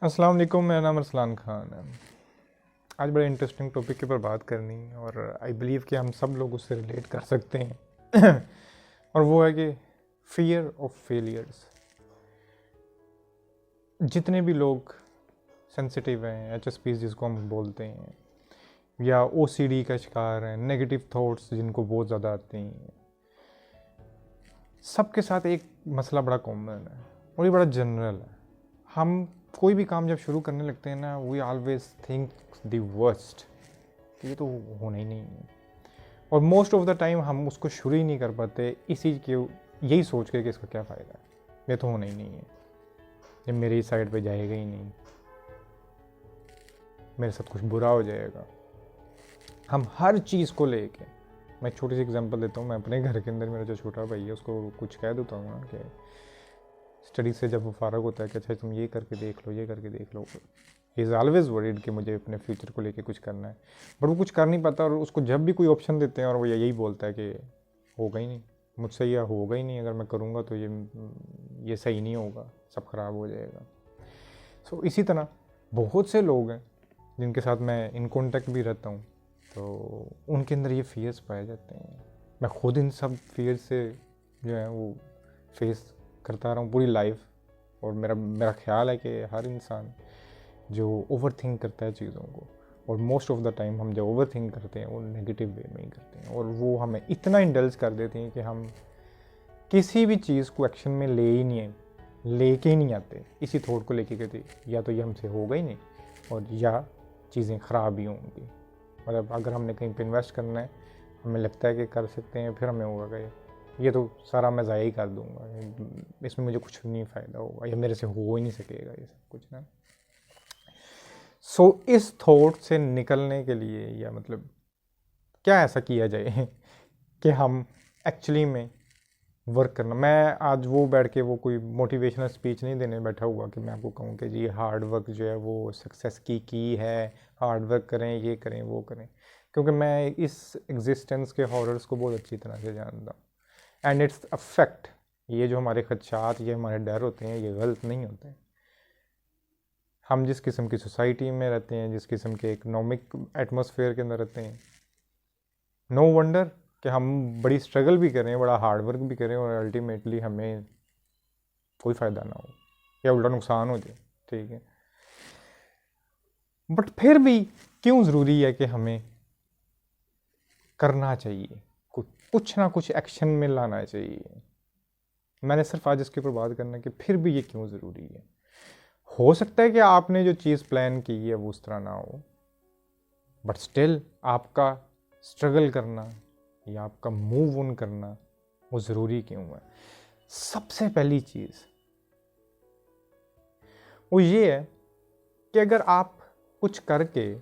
अस्सलाम वालेकुम, मेरा नाम अरसलान ख़ान है। आज बड़े इंटरेस्टिंग टॉपिक के ऊपर बात करनी है और आई बिलीव कि हम सब लोग उससे रिलेट कर सकते हैं और वो है कि फियर ऑफ फेलियर्स। जितने भी लोग सेंसिटिव हैं, एचएसपीज जिसको हम बोलते हैं, या ओसीडी का शिकार हैं, नेगेटिव थॉट्स जिनको बहुत ज़्यादा आते हैं, सबके साथ एक मसला बड़ा कॉमन है और ये बड़ा जनरल है। हम कोई भी काम जब शुरू करने लगते हैं ना, we always think the worst, ये तो होना ही नहीं है। और मोस्ट ऑफ द टाइम हम उसको शुरू ही नहीं कर पाते इसी के यही सोच के कि इसका क्या फ़ायदा है, ये तो होना ही नहीं है, ये मेरी साइड पे जाएगा ही नहीं, मेरे साथ कुछ बुरा हो जाएगा। हम हर चीज़ को लेके, मैं छोटी सी एग्जांपल देता हूँ। मैं अपने घर के अंदर मेरा जो छोटा भाई है उसको कुछ कह देता हूँ ना कि स्टडी से जब वो फारग होता है कि अच्छा तुम ये करके देख लो, ये करके देख लो, ही इज़ ऑलवेज वरीड कि मुझे अपने फ्यूचर को लेके कुछ करना है, बट वो कुछ कर नहीं पाता। और उसको जब भी कोई ऑप्शन देते हैं और वो यही बोलता है कि होगा ही नहीं मुझसे, या होगा ही नहीं, अगर मैं करूँगा तो ये सही नहीं होगा, सब ख़राब हो जाएगा। सो इसी तरह बहुत से लोग हैं जिनके साथ मैं इन कॉन्टेक्ट भी रहता हूँ, तो उनके अंदर ये फियर्स पाए जाते हैं। मैं खुद इन सब फियर्स से जो है वो फेस करता रहा हूँ पूरी लाइफ। और मेरा ख्याल है कि हर इंसान जो ओवर थिंक करता है चीज़ों को, और मोस्ट ऑफ द टाइम हम जो ओवर थिंक करते हैं वो नेगेटिव वे में ही करते हैं, और वो हमें इतना इंडल्ज कर देती हैं कि हम किसी भी चीज़ को एक्शन में लेके ही नहीं आते, इसी थॉट को लेके कहते या तो ये हमसे होगा ही नहीं, और या चीज़ें ख़राब ही होंगी। मतलब अगर हमने कहीं पे इन्वेस्ट करना है, हमें लगता है कि कर सकते हैं, फिर हमें होगा कि ये तो सारा मैं ज़ाया ही कर दूंगा, इसमें मुझे कुछ नहीं फ़ायदा होगा, या मेरे से हो ही नहीं सकेगा ये सब कुछ ना। सो इस थॉट से निकलने के लिए, या मतलब क्या ऐसा किया जाए कि हम एक्चुअली में वर्क करना। मैं आज वो बैठ के वो कोई मोटिवेशनल स्पीच नहीं देने बैठा हुआ कि मैं आपको कहूँ कि जी हार्ड वर्क जो है वो सक्सेस की है, हार्ड वर्क करें, ये करें, वो करें, क्योंकि मैं इस एग्जिस्टेंस के हॉरर्स को बहुत अच्छी तरह से जानता हूँ। एंड इट्स अ फैक्ट, ये जो हमारे खदशात, ये हमारे डर होते हैं, ये गलत नहीं होते। हम जिस किस्म की सोसाइटी में रहते हैं, जिस किस्म के इकोनॉमिक एटमॉस्फेयर के अंदर रहते हैं, नो वंडर कि हम बड़ी स्ट्रगल भी करें, बड़ा हार्ड वर्क भी करें, और अल्टीमेटली हमें कोई फ़ायदा ना हो या उल्टा नुकसान हो जाए। ठीक है, बट फिर भी क्यों ज़रूरी है कि हमें करना चाहिए, कुछ ना कुछ एक्शन में लाना चाहिए। मैंने सिर्फ आज इसके ऊपर बात करना कि फिर भी ये क्यों ज़रूरी है। हो सकता है कि आपने जो चीज़ प्लान की है वो उस तरह ना हो, बट स्टिल आपका स्ट्रगल करना या आपका मूव ऑन करना वो ज़रूरी क्यों है। सबसे पहली चीज़ वो ये है कि अगर आप कुछ करके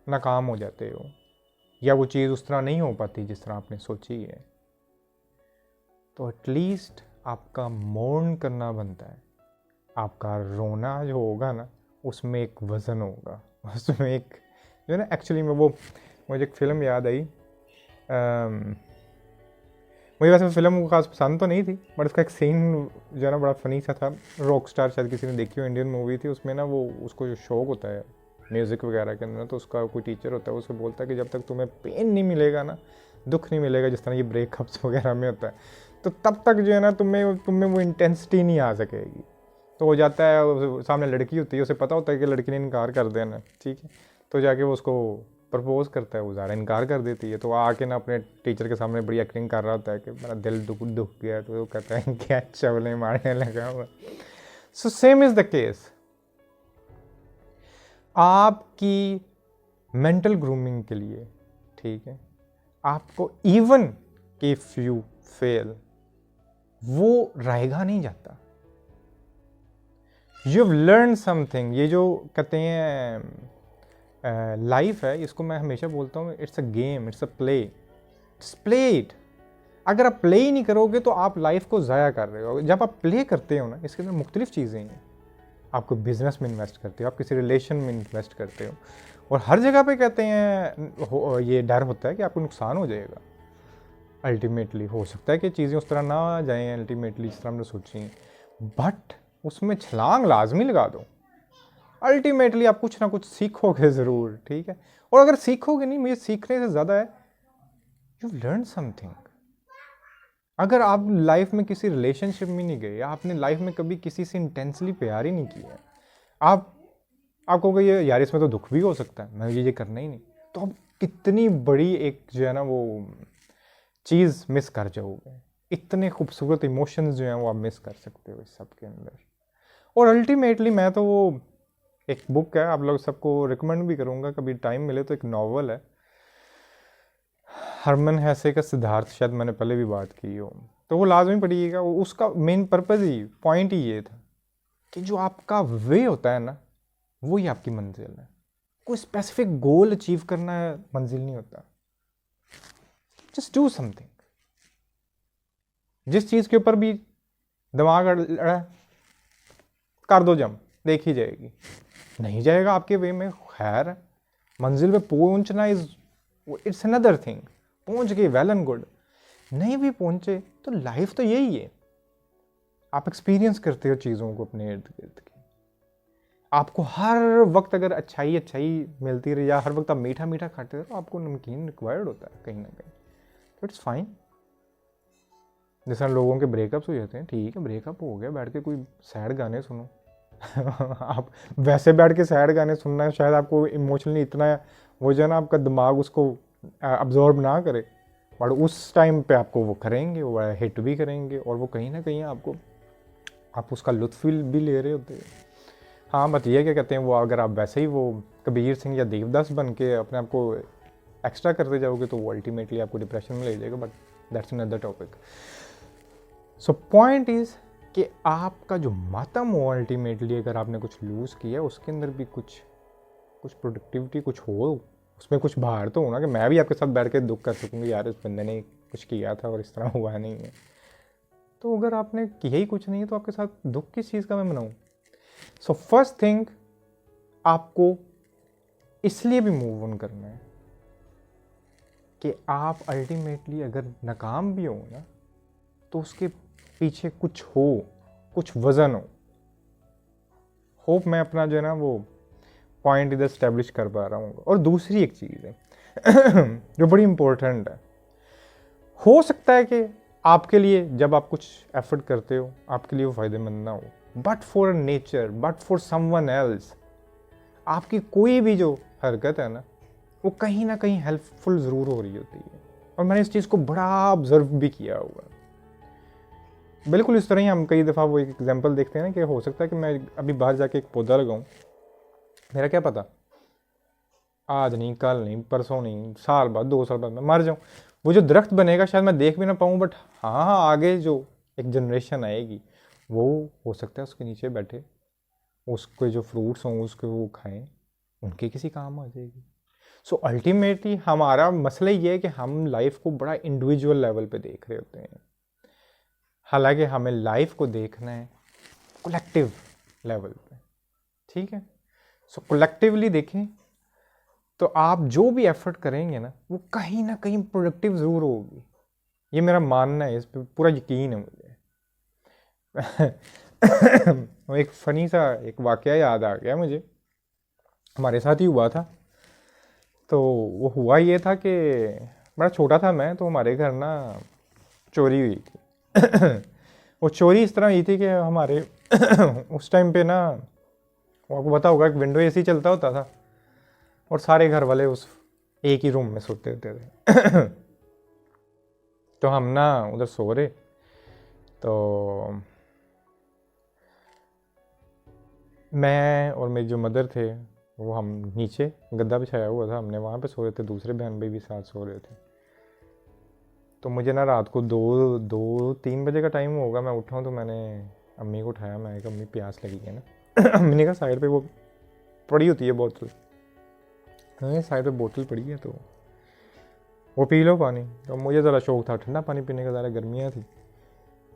नाकाम हो जाते हो, या वो चीज़ उस तरह नहीं हो पाती जिस तरह आपने सोची है, तो एटलीस्ट आपका मौन करना बनता है। आपका रोना जो होगा ना, उसमें एक वज़न होगा, उसमें एक जो है ना, एक्चुअली में वो मुझे एक फ़िल्म याद आई। मुझे वैसे फिल्म को खास पसंद तो नहीं थी, बट उसका एक सीन जो है ना बड़ा फ़नी सा था। रॉक स्टार, शायद किसी ने देखी हो, इंडियन मूवी थी। उसमें ना वो उसको जो शौक होता है म्यूज़िक वगैरह के अंदर, तो उसका कोई टीचर होता है, उसे बोलता है कि जब तक तुम्हें पेन नहीं मिलेगा ना, दुख नहीं मिलेगा, जिस तरह ये ब्रेकअप्स वगैरह में होता है, तो तब तक जो है ना तुम्हें वो इंटेंसिटी नहीं आ सकेगी। तो हो जाता है, सामने लड़की होती है, उसे पता होता है कि लड़की ने इनकार कर देना, ठीक है, तो जाके वो उसको प्रपोज करता है, वो ज़्यादा इनकार कर देती है। तो आके ना अपने टीचर के सामने बड़ी एक्टिंग कर रहा होता है कि मेरा दिल दुख गया, तो वो कहता है क्या चवलें मारने लगा हुआ। So same is the case, आपकी मेंटल ग्रूमिंग के लिए, ठीक है, आपको इवन इफ यू फेल, वो रहेगा नहीं जाता। You have learn something. ये जो कहते हैं लाइफ है, इसको मैं हमेशा बोलता हूँ it's a game, it's a play, it's play it. अगर आप प्ले ही नहीं करोगे तो आप लाइफ को ज़ाया कर रहे हो। जब आप प्ले करते हो ना, इसके अंदर मुख्तलिफ चीज़ें हैं। आप कोई बिजनेस में इन्वेस्ट करते हो, आप किसी रिलेशन में इन्वेस्ट करते हो, और हर जगह पे कहते हैं ये डर होता है कि आपको नुकसान हो जाएगा। अल्टीमेटली हो सकता है कि चीज़ें उस तरह ना आ जाएँ अल्टीमेटली जिस तरह हमने सोची हैं, बट उसमें छलांग लाजमी लगा दो। अल्टीमेटली आप कुछ ना कुछ सीखोगे ज़रूर, ठीक है। और अगर सीखोगे नहीं, मुझे सीखने से ज़्यादा है यू लर्न समथिंग। अगर आप लाइफ में किसी रिलेशनशिप में नहीं गए, आपने लाइफ में कभी किसी से इंटेंसली प्यार ही नहीं किया, आप कहोगे ये यार इसमें तो दुख भी हो सकता है, मैं ये करना ही नहीं, तो आप कितनी बड़ी एक जो है ना वो चीज़ मिस कर जाओगे। इतने खूबसूरत इमोशंस जो हैं वो आप मिस कर सकते हो इस सब के अंदर। और अल्टीमेटली मैं तो वो एक बुक है, आप लोग सबको रिकमेंड भी करूँगा, कभी टाइम मिले तो, एक नॉवल है हरमन हेसे का सिद्धार्थ, शायद मैंने पहले भी बात की हो, तो वो लाजमी पढ़िएगा। उसका मेन पर्पज़ ही, पॉइंट ही ये था कि जो आपका वे होता है ना, वो ही आपकी मंजिल है। कोई स्पेसिफिक गोल अचीव करना है मंजिल नहीं होता। Just do something. जिस चीज़ के ऊपर भी दिमाग अड़ा कर दो जम, देखी जाएगी। नहीं जाएगा आपके वे में, खैर है, मंजिल पे पहुंचना इट्स अनदर थिंग। पहुंच गए वेल एंड गुड, नहीं भी पहुंचे तो लाइफ तो यही है, आप एक्सपीरियंस करते हो चीज़ों को अपने इर्द गिर्द की। आपको हर वक्त अगर अच्छाई मिलती रही, या हर वक्त आप मीठा मीठा खाते रहो, तो आपको नमकीन रिक्वायर्ड होता है कहीं ना कहीं, तो इट्स फाइन। जैसे लोगों के ब्रेकअप्स हो जाते हैं, ठीक है ब्रेकअप हो गया, बैठ के कोई सैड गाने सुनो। आप वैसे बैठ के सैड गाने सुनना है, शायद आपको इमोशनली इतना वो जो है ना आपका दिमाग उसको अब्जॉर्ब ना करे, बट उस टाइम पे आपको वो करेंगे, वो हिट भी करेंगे, और वो कहीं ना कहीं आप उसका लुत्फ भी ले रहे होते हैं। हाँ बट ये क्या कहते हैं, वो अगर आप वैसे ही वो कबीर सिंह या देवदास बन के अपने आप को एक्स्ट्रा करते जाओगे, तो वो अल्टीमेटली आपको डिप्रेशन में ले जाएगा, but that's another topic. So point is कि आपका जो मातम हो, अल्टीमेटली अगर आपने कुछ लूज़ किया, उसके अंदर भी कुछ प्रोडक्टिविटी कुछ हो, उसमें कुछ बाहर तो हो ना, कि मैं भी आपके साथ बैठ के दुख कर सकूँगी, यार इस बंदे ने कुछ किया था और इस तरह हुआ नहीं है। तो अगर आपने किया ही कुछ नहीं है, तो आपके साथ दुख किस चीज़ का मैं मनाऊँ। सो फर्स्ट थिंग, आपको इसलिए भी मूव ऑन करना है कि आप अल्टीमेटली अगर नाकाम भी हो ना, तो उसके पीछे कुछ हो, कुछ वजन हो। होप मैं अपना जो है ना वो पॉइंट इधर स्टैब्लिश कर पा रहा हूँ। और दूसरी एक चीज़ है जो बड़ी इंपॉर्टेंट है, हो सकता है कि आपके लिए जब आप कुछ एफर्ट करते हो, आपके लिए वो फ़ायदेमंद ना हो, but for nature, but for someone else, आपकी कोई भी जो हरकत है ना, वो कहीं ना कहीं हेल्पफुल ज़रूर हो रही होती है। और मैंने इस चीज़ को बड़ा ऑब्जर्व भी किया हुआ है। बिल्कुल इस तरह ही हम कई दफ़ा वो एक एग्जांपल देखते हैं ना, कि हो सकता है कि मैं अभी बाहर जाके एक पौधा लगाऊं, मेरा क्या पता आज नहीं, कल नहीं, परसों नहीं, साल बाद, 2 साल बाद मैं मर जाऊं। वो जो दरख्त बनेगा शायद मैं देख भी ना पाऊँ, बट हाँ आगे जो एक जनरेशन आएगी, वो हो सकता है उसके नीचे बैठे उसके जो फ्रूट्स हों उसके वो खाएं, उनके किसी काम आ जाएगी। सो अल्टीमेटली हमारा मसला ये है कि हम लाइफ को बड़ा इंडिविजुअल लेवल पे देख रहे होते हैं, हालांकि हमें लाइफ को देखना है कलेक्टिव लेवल पे, ठीक है। सो कलेक्टिवली देखें तो आप जो भी एफर्ट करेंगे ना, वो कहीं ना कहीं प्रोडक्टिव ज़रूर होगी, ये मेरा मानना है, इस पर पूरा यकीन है मुझे। वो एक फ़नी सा एक वाक़या याद आ गया मुझे, हमारे साथ ही हुआ था। तो वो हुआ ये था कि बड़ा छोटा था मैं, तो हमारे घर ना चोरी हुई थी। वो चोरी इस तरह हुई थी कि हमारे उस टाइम पे ना, आपको पता होगा कि विंडो एसी चलता होता था, और सारे घर वाले उस एक ही रूम में सोते होते थे। तो हम ना उधर सो रहे, तो मैं और मेरी जो मदर थे वो हम नीचे गद्दा बिछाया हुआ था, हमने वहाँ पे सो रहे थे, दूसरे बहन भाई भी साथ सो रहे थे। तो मुझे ना रात को 2-3 बजे का टाइम होगा, मैं उठा हूँ, तो मैंने अम्मी को उठाया, मैं कहा अम्मी प्यास लगी है ना। अम्मी ने कहा साइड पे वो पड़ी होती है बोतल, साइड पे बोतल पड़ी है, तो वो पी लो पानी। तो मुझे ज़रा शौक था ठंडा पानी पीने का, ज़रा गर्मियाँ थी,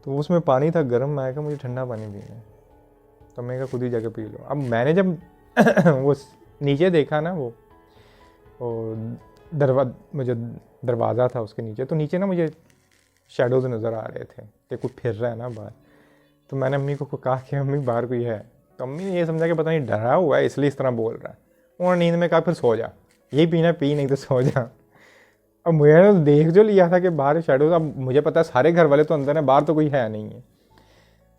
तो उसमें पानी था गर्म, मैं कहा मुझे ठंडा पानी पीना है, तो मैं कहा खुद ही जाके पी लो। अब मैंने जब वो नीचे देखा ना, वो मुझे दरवाज़ा था उसके नीचे, तो नीचे ना मुझे शेडोज़ नज़र आ रहे थे कि कुछ फिर रहा है ना बाहर। तो मैंने अम्मी को कहा कि अम्मी बाहर कोई है, तो अम्मी ने ये समझा कि पता नहीं डरा हुआ है इसलिए इस तरह बोल रहा है। उन्होंने नींद में कहा फिर सो जा, यही पीना पी, नहीं तो सो जा। अब मुझे तो देख जो लिया था कि बाहर शेडोज़, अब मुझे पता है सारे घर वाले तो अंदर हैं, बाहर तो कोई है नहीं है,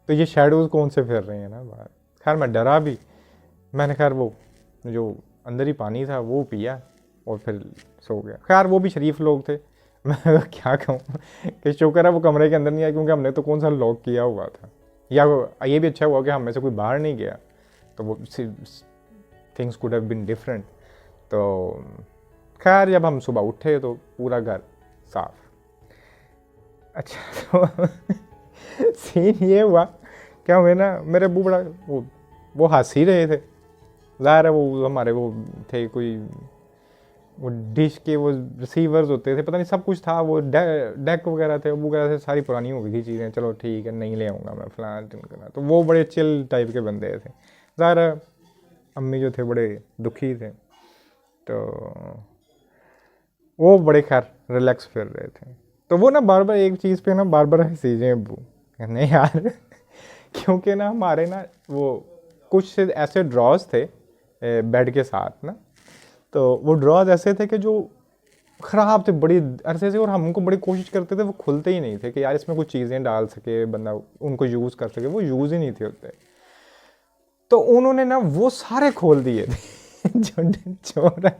तो ये शेडोज़ कौन से फिर रहे हैं ना बाहर। खैर मैं डरा भी, मैंने खैर वो जो अंदर ही पानी था वो पिया और फिर सो गया। खैर वो भी शरीफ लोग थे, मैं क्या कहूँ कि शुक्र है वो कमरे के अंदर नहीं आया, क्योंकि हमने तो कौन सा लॉक किया हुआ था। या ये भी अच्छा हुआ कि हम में से कोई बाहर नहीं गया, तो वो things could have been different. तो खैर जब हम सुबह उठे तो पूरा घर साफ। अच्छा तो सीन ये हुआ क्या हुए ना, मेरे अब्बू बड़ा वो हंस ही रहे थे, ज़ाहिर है वो हमारे वो थे कोई वो डिश के वो रिसीवर्स होते थे, पता नहीं सब कुछ था, वो डेक वगैरह थे, वो वगैरह से सारी पुरानी हो गई थी चीज़ें, चलो ठीक है नहीं ले आऊँगा मैं फलाना टिमकना। तो वो बड़े चिल टाइप के बंदे थे। ज़ाहिर है अम्मी जो थे बड़े दुखी थे, तो वो बड़े खैर रिलैक्स फिर रहे थे। तो वो ना बार बार एक चीज़ पे ना बार बार हंसी जाए अब्बू, नहीं यार क्योंकि ना हमारे ना वो कुछ ऐसे ड्रॉज थे बेड के साथ ना, तो वो ड्रॉज ऐसे थे कि जो ख़राब थे बड़ी अरसे से, और हमको बड़ी कोशिश करते थे वो खुलते ही नहीं थे कि यार इसमें कुछ चीज़ें डाल सके बंदा उनको यूज़ कर सके, वो यूज़ ही नहीं थे होते। तो उन्होंने ना वो सारे खोल दिए थे जो चोर है,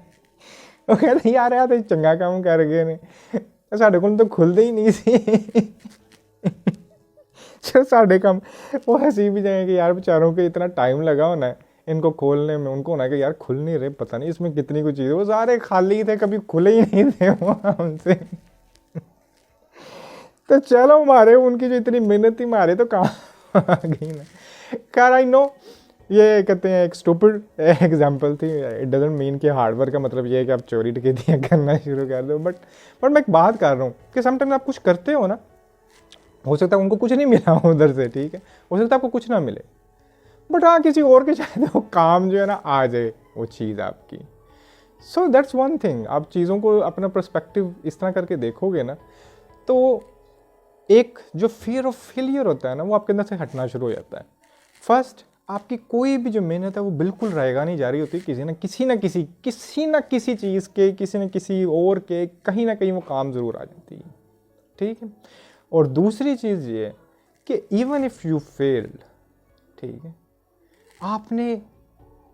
वो कहते यार यार तो चंगा काम कर गए ने, साढ़े को तो खुलते ही नहीं सी साढ़े काम वो हंसी भी जाएंगे कि यार बेचारों को इतना टाइम लगा होना है इनको खोलने में, उनको होना है कि यार खुल नहीं रहे, पता नहीं इसमें कितनी कुछ चीज़, वो सारे खाली थे, कभी खुले ही नहीं थे वो हमसे तो चलो मारे उनकी जो इतनी मेहनत थी मारे तो काम आ गई ना। खैर आई नो ये कहते हैं एक स्टूपिड एग्जांपल थी, इट डजंट मीन कि हार्ड वर्क का मतलब ये है कि आप चोरी डकैतियाँ करना शुरू कर दो, बट मैं एक बात कर रहा हूँ कि समटाइम आप कुछ करते हो ना, हो सकता है उनको कुछ नहीं मिला उधर से, ठीक है, हो सकता है आपको कुछ ना मिले, बट हाँ किसी और के शायद वो काम जो है ना आ जाए वो चीज़ आपकी। सो दैट्स वन थिंग, आप चीज़ों को अपना पर्सपेक्टिव इस तरह करके देखोगे ना, तो एक जो फियर ऑफ फेलियर होता है ना वो आपके अंदर से हटना शुरू हो जाता है। फर्स्ट आपकी कोई भी जो मेहनत है वो बिल्कुल रहेगा नहीं जा रही होती, किसी न किसी चीज़ के, किसी न किसी और के कहीं ना कहीं वो काम ज़रूर आ जाती है, ठीक है। और दूसरी चीज़ ये कि इवन इफ़ यू फेल्ड, ठीक है, आपने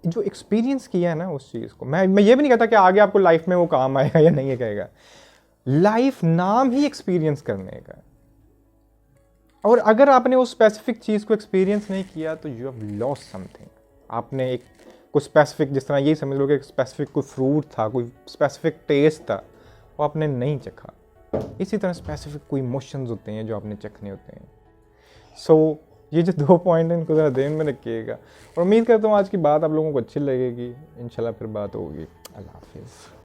जो एक्सपीरियंस किया है ना उस चीज़ को, मैं ये भी नहीं कहता कि आगे आपको लाइफ में वो काम आएगा या नहीं कहेगा, लाइफ नाम ही एक्सपीरियंस करने का, और अगर आपने उस स्पेसिफिक चीज़ को एक्सपीरियंस नहीं किया तो यू हैव लॉस्ट समथिंग। आपने एक कुछ स्पेसिफिक, जिस तरह यही समझ लो कि एक स्पेसिफिक कोई फ्रूट था, कोई स्पेसिफिक टेस्ट था, वो आपने नहीं चखा। इसी तरह स्पेसिफिक कोई इमोशंस होते हैं जो आपने चखने होते हैं। सो ये जो 2 पॉइंट हैं इनको ज़रा ध्यान में रखिएगा, और उम्मीद करता हूँ आज की बात आप लोगों को अच्छी लगेगी। इंशाल्लाह फिर बात होगी। अल्लाह हाफिज़।